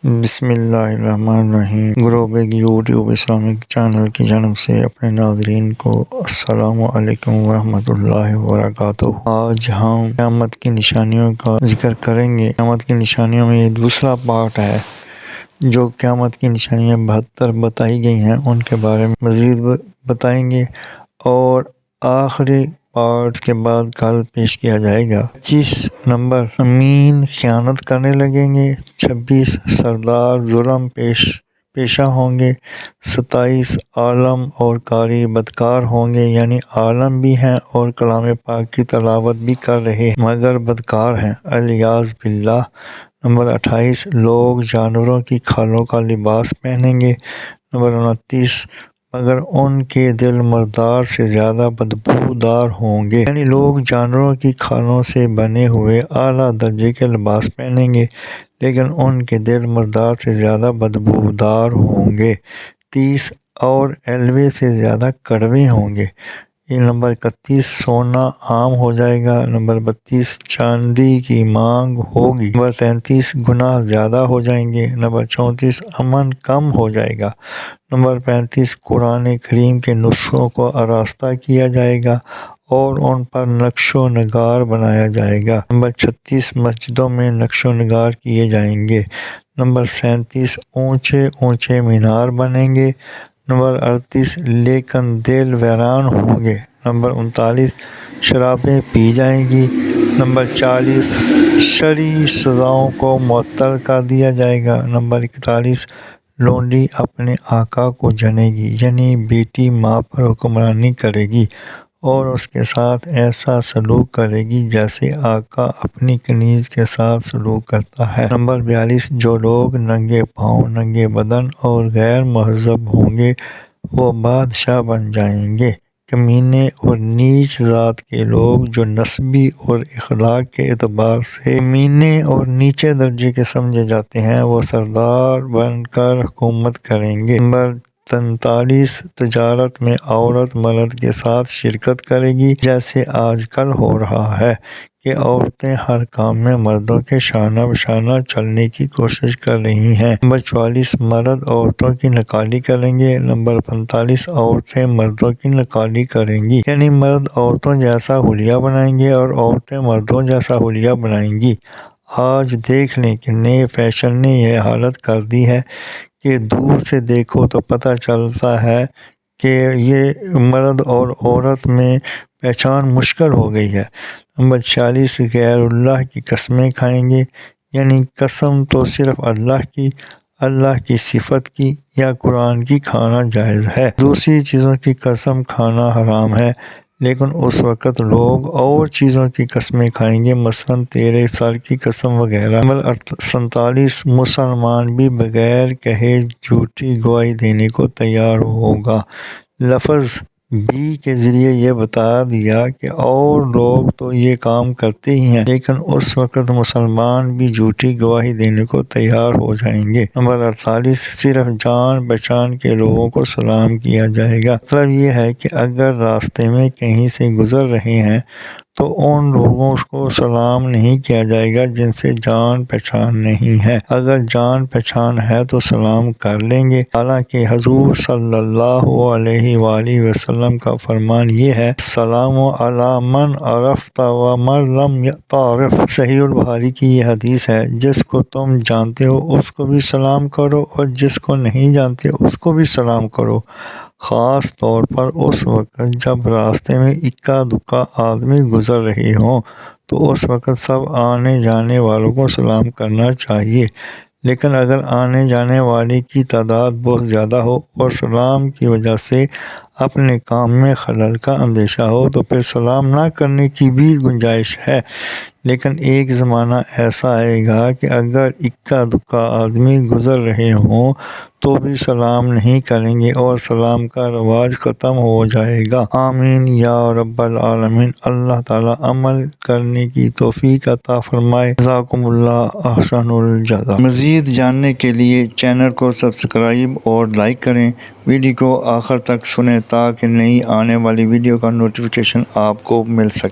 بسم اللہ الرحمن الرحیم۔ گروبیگ یوٹیوب اسلامک چینل کی جانب سے اپنے ناظرین کو السلام علیکم ورحمۃ اللہ وبرکاتہ۔ آج ہم قیامت کی نشانیوں کا ذکر کریں گے۔ قیامت کی نشانیوں میں یہ دوسرا پارٹ ہے۔ جو قیامت کی نشانیاں 72 بتائی گئی ہیں ان کے بارے میں مزید بتائیں گے، اور آخری پارٹ کے بعد کل پیش کیا جائے گا۔ 25 نمبر، امین خیانت کرنے لگیں گے۔ 26 سردار ظلم پیشہ ہوں گے۔ 27 عالم اور قاری بدکار ہوں گے، یعنی عالم بھی ہیں اور کلام پاک کی تلاوت بھی کر رہے ہیں مگر بدکار ہیں، الیاذ باللہ۔ نمبر 28 لوگ جانوروں کی کھالوں کا لباس پہنیں گے۔ نمبر 29 مگر ان کے دل مردار سے زیادہ بدبودار ہوں گے، یعنی لوگ جانوروں کی کھالوں سے بنے ہوئے اعلیٰ درجے کے لباس پہنیں گے لیکن ان کے دل مردار سے زیادہ بدبودار ہوں گے۔ 30 اور ایلوے سے زیادہ کڑوے ہوں گے۔ نمبر 31 سونا عام ہو جائے گا۔ نمبر 32 چاندی کی مانگ ہوگی۔ نمبر 33 گناہ زیادہ ہو جائیں گے۔ نمبر 34 امن کم ہو جائے گا۔ نمبر 35 قرآن کریم کے نسخوں کو آراستہ کیا جائے گا اور ان پر نقش و نگار بنایا جائے گا۔ نمبر 36 مسجدوں میں نقش و نگار کیے جائیں گے۔ نمبر 37 اونچے اونچے مینار بنیں گے۔ نمبر 38 لیکن دل ویران ہوں گے۔ نمبر 39 شرابیں پی جائیں گی۔ نمبر 40 شرعی سزاؤں کو معطل کر دیا جائے گا۔ نمبر 41 لونڈی اپنے آقا کو جنے گی، یعنی بیٹی ماں پر حکمرانی کرے گی اور اس کے ساتھ ایسا سلوک کرے گی جیسے آقا اپنی کنیز کے ساتھ سلوک کرتا ہے۔ نمبر 42 جو لوگ ننگے پاؤں، ننگے بدن اور غیر مہذب ہوں گے وہ بادشاہ بن جائیں گے۔ کمینے اور نیچ ذات کے لوگ جو نسبی اور اخلاق کے اعتبار سے کمینے اور نیچے درجے کے سمجھے جاتے ہیں وہ سردار بن کر حکومت کریں گے۔ نمبر 43 تجارت میں عورت مرد کے ساتھ شرکت کرے گی، جیسے آج کل ہو رہا ہے کہ عورتیں ہر کام میں مردوں کے شانہ بشانہ چلنے کی کوشش کر رہی ہیں۔ نمبر 44 مرد عورتوں کی نکالی کریں گے۔ نمبر 45 عورتیں مردوں کی نکالی کریں گی، یعنی مرد عورتوں جیسا حلیہ بنائیں گے اور عورتیں مردوں جیسا حلیہ بنائیں گی۔ آج دیکھ لیں کہ نئے فیشن نے یہ حالت کر دی ہے کہ دور سے دیکھو تو پتہ چلتا ہے کہ یہ مرد اور عورت میں پہچان مشکل ہو گئی ہے۔ نمبر 46 غیر اللہ کی قسمیں کھائیں گے، یعنی قسم تو صرف اللہ کی صفت کی یا قرآن کی کھانا جائز ہے، دوسری چیزوں کی قسم کھانا حرام ہے، لیکن اس وقت لوگ اور چیزوں کی قسمیں کھائیں گے، مثلاً تیرے سر کی قسم وغیرہ۔ نمبر 47 مسلمان بھی بغیر کہے جھوٹی گواہی دینے کو تیار ہوگا۔ لفظ بھی کے ذریعے یہ بتا دیا کہ اور لوگ تو یہ کام کرتے ہی ہیں، لیکن اس وقت مسلمان بھی جھوٹی گواہی دینے کو تیار ہو جائیں گے۔ نمبر 48 صرف جان پہچان کے لوگوں کو سلام کیا جائے گا۔ مطلب یہ ہے کہ اگر راستے میں کہیں سے گزر رہے ہیں تو ان لوگوں کو سلام نہیں کیا جائے گا جن سے جان پہچان نہیں ہے، اگر جان پہچان ہے تو سلام کر لیں گے۔ حالانکہ حضور صلی اللہ علیہ وآلہ وسلم کا فرمان یہ ہے السلام علی من عرفت و من لم تعرف۔ صحیح البخاری کی یہ حدیث ہے، جس کو تم جانتے ہو اس کو بھی سلام کرو اور جس کو نہیں جانتے اس کو بھی سلام کرو، خاص طور پر اس وقت جب راستے میں اکا دکا آدمی گزر رہے ہوں تو اس وقت سب آنے جانے والوں کو سلام کرنا چاہیے، لیکن اگر آنے جانے والے کی تعداد بہت زیادہ ہو اور سلام کی وجہ سے اپنے کام میں خلل کا اندیشہ ہو تو پھر سلام نہ کرنے کی بھی گنجائش ہے، لیکن ایک زمانہ ایسا آئے گا کہ اگر اکا دکا آدمی گزر رہے ہوں تو بھی سلام نہیں کریں گے اور سلام کا رواج ختم ہو جائے گا۔ آمین یا رب العالمین۔ اللہ تعالیٰ عمل کرنے کی توفیق عطا فرمائے۔ جزاکم اللہ احسن الجزا۔ مزید جاننے کے لیے چینل کو سبسکرائب اور لائک کریں، ویڈیو کو آخر تک سنیں تاکہ نئی آنے والی ویڈیو کا نوٹیفیکیشن آپ کو مل سکے۔